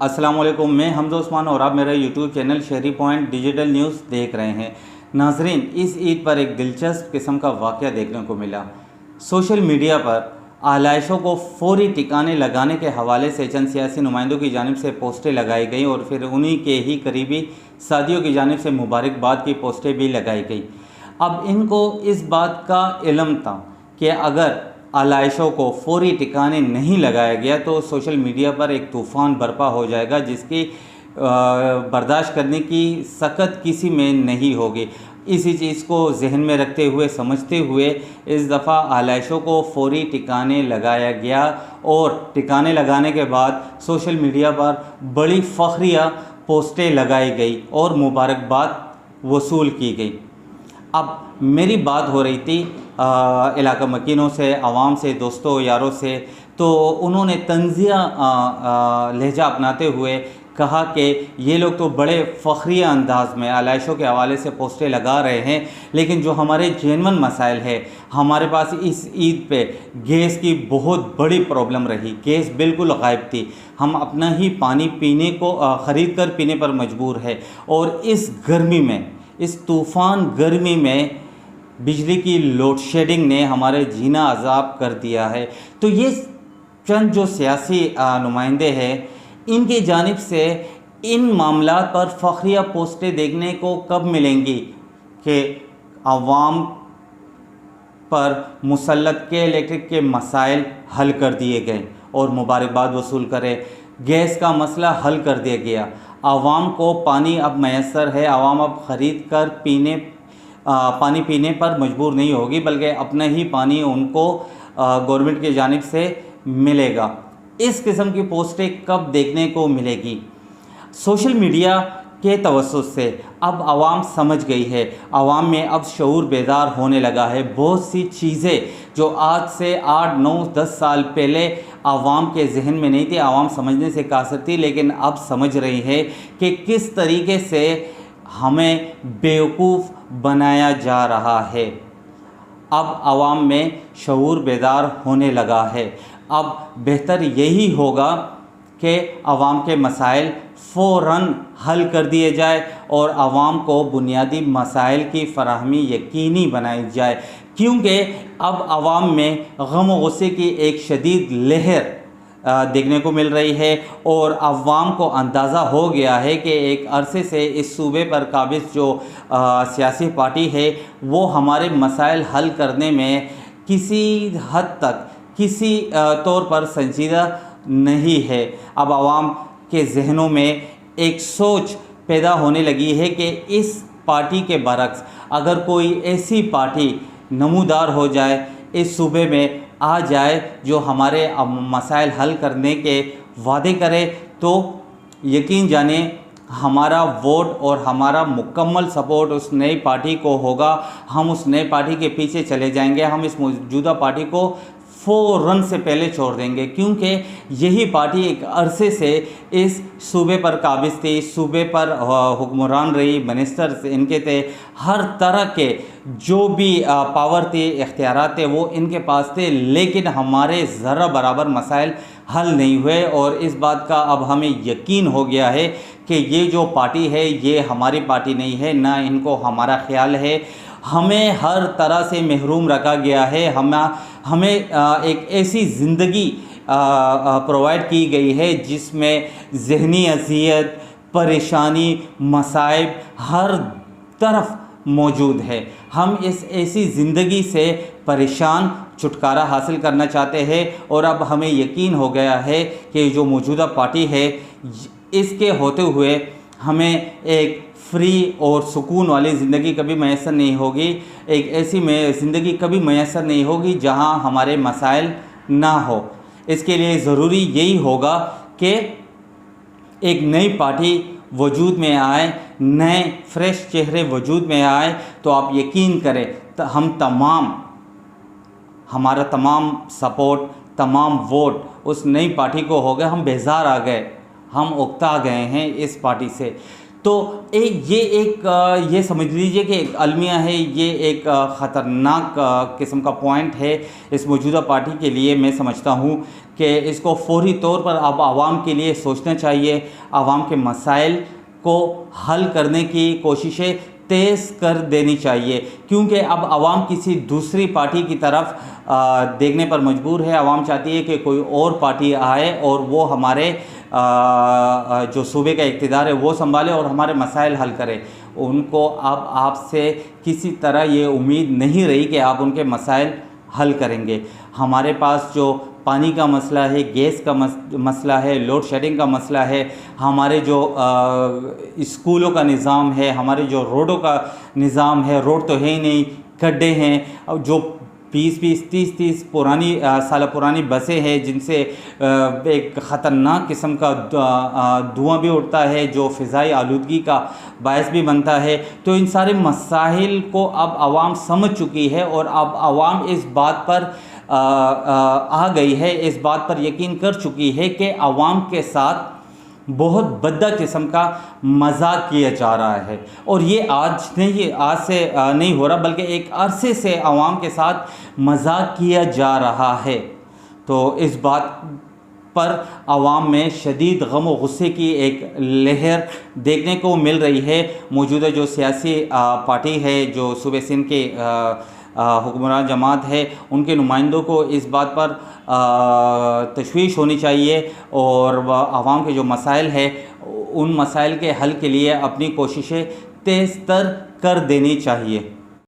अस्सलाम वालेकुम, मैं हमज़ा उस्मान और आप मेरा यूट्यूब चैनल शहरी पॉइंट डिजिटल न्यूज़ देख रहे हैं। नाजरीन, इस ईद पर एक दिलचस्प किस्म का वाक़या देखने को मिला। सोशल मीडिया पर आलाइशों को फौरी ठिकाने लगाने के हवाले से चंद सियासी नुमाइंदों की जानिब से पोस्टें लगाई गई और फिर उन्हीं के ही करीबी साथियों की जानिब से मुबारकबाद की पोस्टें भी लगाई गई। अब इनको इस बात का इल्म था कि अगर आलाइशों को फौरी ठिकाने नहीं लगाया गया तो सोशल मीडिया पर एक तूफ़ान बर्पा हो जाएगा जिसकी बर्दाश्त करने की सकत किसी में नहीं होगी। इसी चीज़ को जहन में रखते हुए समझते हुए इस दफ़ा आलाइशों को फौरी ठिकाने लगाया गया और ठिकाने लगाने के बाद सोशल मीडिया पर बड़ी फ़ख्रिया पोस्टें लगाई गई और मुबारकबाद वसूल की गई। अब मेरी बात हो रही थी इलाका मकीनों से, आवाम से, दोस्तों यारों से, तो उन्होंने तंज़िया लहजा अपनाते हुए कहा कि ये लोग तो बड़े फ़ख्रिया अंदाज में आलाइशों के हवाले से पोस्टें लगा रहे हैं, लेकिन जो हमारे जेन्युइन मसाइल है, हमारे पास इस ईद पे गैस की बहुत बड़ी प्रॉब्लम रही। गैस बिल्कुल गायब थी। हम अपना ही पानी पीने को ख़रीद कर पीने पर मजबूर है और इस गर्मी में, इस तूफ़ान गर्मी में बिजली की लोड शेडिंग ने हमारे जीना अज़ाब कर दिया है। तो ये चंद जो सियासी नुमाइंदे हैं, इनकी जानिब से इन मामलात पर फ़ख्रिया पोस्टें देखने को कब मिलेंगी कि आवाम पर मुसल्लत के इलेक्ट्रिक के मसाइल हल कर दिए गए और मुबारकबाद वसूल करें। गैस का मसला हल कर दिया गया, आवाम को पानी अब मैसर है, आवाम अब ख़रीद कर पानी पीने पर मजबूर नहीं होगी, बल्कि अपना ही पानी उनको गवर्नमेंट की जानिब से मिलेगा। इस किस्म की पोस्टें कब देखने को मिलेगी? सोशल मीडिया के तवस्सुत से अब आवाम समझ गई है, आवाम में अब शऊर बेदार होने लगा है। बहुत सी चीज़ें जो आज से 8, 9, 10 साल पहले आवाम के जहन में नहीं थी, आवाम समझने से कासिर थी, लेकिन अब समझ रही है कि किस तरीके से हमें बेवकूफ़ बनाया जा रहा है। अब आवाम में शऊर बेदार होने लगा है। अब बेहतर यही होगा कि आवाम के मसाइल फ़ौरन हल कर दिए जाए और आवाम को बुनियादी मसाइल की फराहमी यकीनी बनाई जाए, क्योंकि अब आवाम में गम और गुस्से की एक शदीद लहर देखने को मिल रही है और अवाम को अंदाज़ा हो गया है कि एक अरसे से इस सूबे पर काबिज़ जो सियासी पार्टी है वो हमारे मसाइल हल करने में किसी हद तक, किसी तौर पर संजीदा नहीं है। अब आवाम के जहनों में एक सोच पैदा होने लगी है कि इस पार्टी के बरक्स अगर कोई ऐसी पार्टी नमूदार हो जाए, इस सूबे में आ जाए जो हमारे मसाइल हल करने के वादे करे, तो यकीन जाने हमारा वोट और हमारा मुकम्मल सपोर्ट उस नई पार्टी को होगा। हम उस नई पार्टी के पीछे चले जाएंगे, हम इस मौजूदा पार्टी को फ़ौरन से पहले छोड़ देंगे, क्योंकि यही पार्टी एक अरसे से इस सूबे पर काबिज़ थी, इस सूबे पर हुक्मरान रही, मिनिस्टर्स इनके थे, हर तरह के जो भी पावर थे, इख्तियारात थे, वो इनके पास थे, लेकिन हमारे ज़रा बराबर मसाइल हल नहीं हुए। और इस बात का अब हमें यकीन हो गया है कि ये जो पार्टी है ये हमारी पार्टी नहीं है, ना इनको हमारा ख्याल है। हमें हर तरह से महरूम रखा गया है, हमें एक ऐसी ज़िंदगी प्रोवाइड की गई है जिसमें ज़हनी अज़ियत, परेशानी, मसाइब हर तरफ मौजूद है। हम इस ऐसी ज़िंदगी से परेशान छुटकारा हासिल करना चाहते हैं और अब हमें यकीन हो गया है कि जो मौजूदा पार्टी है इसके होते हुए हमें एक फ्री और सुकून वाली ज़िंदगी कभी मैसर नहीं होगी। एक ऐसी ज़िंदगी कभी मैसर नहीं होगी जहां हमारे मसाइल ना हो। इसके लिए ज़रूरी यही होगा कि एक नई पार्टी वजूद में आए, नए फ्रेश चेहरे वजूद में आए, तो आप यकीन करें तो हमारा तमाम सपोर्ट, तमाम वोट उस नई पार्टी को हो गए। हम बेजार आ गए, हम उकता गए हैं इस पार्टी से। तो ये समझ लीजिए कि एक अलमिया है, ये एक ख़तरनाक किस्म का पॉइंट है इस मौजूदा पार्टी के लिए। मैं समझता हूँ कि इसको फौरी तौर पर अब आवाम के लिए सोचना चाहिए, आवाम के मसाइल को हल करने की कोशिशें तेज़ कर देनी चाहिए, क्योंकि अब आवाम किसी दूसरी पार्टी की तरफ देखने पर मजबूर है। आवाम चाहती है कि कोई और पार्टी आए और वो हमारे जो सूबे का इक़्तिदार है वो संभाले और हमारे मसाइल हल करे। उनको अब आपसे किसी तरह ये उम्मीद नहीं रही कि आप उनके मसाइल हल करेंगे। हमारे पास जो पानी का मसला है, गैस का मसला है, लोड शेडिंग का मसला है, हमारे जो स्कूलों का निज़ाम है, हमारे जो रोडों का निज़ाम है, रोड तो है ही नहीं, गड्ढे हैं, और जो 20-20, 30-30 साल पुरानी बसें हैं जिनसे एक ख़तरनाक किस्म का धुआं भी उठता है जो फ़िज़ाई आलूदगी का बायस भी बनता है। तो इन सारे मसाइल को अब आवाम समझ चुकी है और अब आवाम इस बात पर आ गई है, इस बात पर यकीन कर चुकी है कि आवाम के साथ बहुत भद्दा किस्म का मजाक किया जा रहा है। और ये आज से नहीं हो रहा, बल्कि एक अरसे से आवाम के साथ मजाक किया जा रहा है। तो इस बात पर आवाम में शदीद गम व गुस्से की एक लहर देखने को मिल रही है। मौजूदा जो सियासी पार्टी है, जो सूबे सिंध के हुक्मरान जमात है, उनके नुमाइंदों को इस बात पर तशवीश होनी चाहिए और आवाम के जो मसाइल है उन मसाइल के हल के लिए अपनी कोशिशें तेज़ तर कर देनी चाहिए।